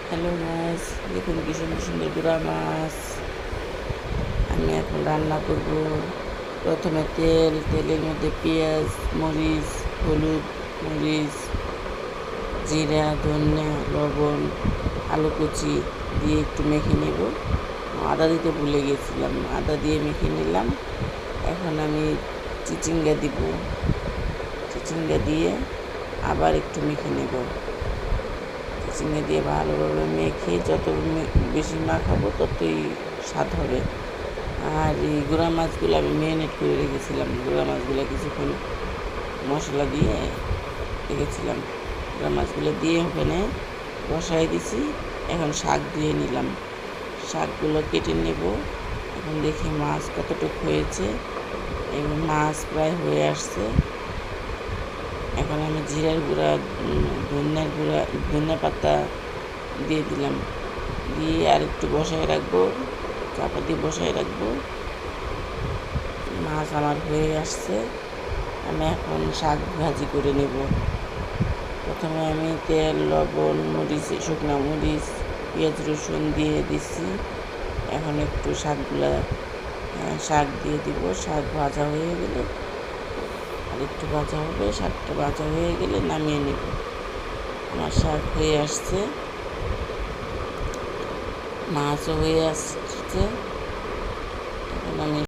Hello guys, দেখুন কি সুন্দর সুন্দর গুড়া মাছ। আমি এখন রান্না করব। প্রথমে তেলের মধ্যে পেঁয়াজ, মরিচ, হলুদ, মরিচ, জিরা, ধনিয়া, লবণ, আলু কুচি দিয়ে একটু মেখে নেব। আদা দিতে ভুলে গেছিলাম, আদা দিয়ে মেখে নিলাম। এখন আমি চিচিঙ্গা দিব। চিচিঙ্গা দিয়ে আবার একটু মেখে নেব। চিচিঙ্গা দিয়ে ভালোভাবে মেখে যত বেশি মাখাবো ততই স্বাদ হবে। আর এই গুঁড়া মাছগুলো আমি ম্যারিনেট করে রেখেছিলাম। গুঁড়া মাছগুলো কিছুক্ষণ মশলা দিয়ে রেখেছিলাম। গুঁড়া মাছগুলো দিয়ে ওখানে বসাই দিছি। এখন শাক দিয়ে নিলাম। শাকগুলো কেটে নেব। এখন দেখি মাছ কতটুকু হয়েছে। এবং মাছ প্রায় হয়ে আসছে। এখন আমি জিরার গুঁড়া, ধনিয়ার গুঁড়া, ধনিয়া পাতা দিয়ে দিলাম। দিয়ে আর একটু বসায় রাখবো, চাপা দিয়ে বসায় রাখবো। মাছ আমার হয়ে আসছে। আমি এখন শাক ভাজি করে নেব। প্রথমে আমি তেল, লবণ, মরিচ, শুকনো মরিচ, পেঁয়াজ, রসুন দিয়ে দিচ্ছি। এখন একটু শাক দিয়ে দিব। শাক ভাজা হয়ে গেলে আর একটু ভাজা হবে। শাকটা ভাজা হয়ে গেলে নামিয়ে নেব। আমার শাক হয়ে আসছে, মাছও হয়ে আসছে। এখন আমি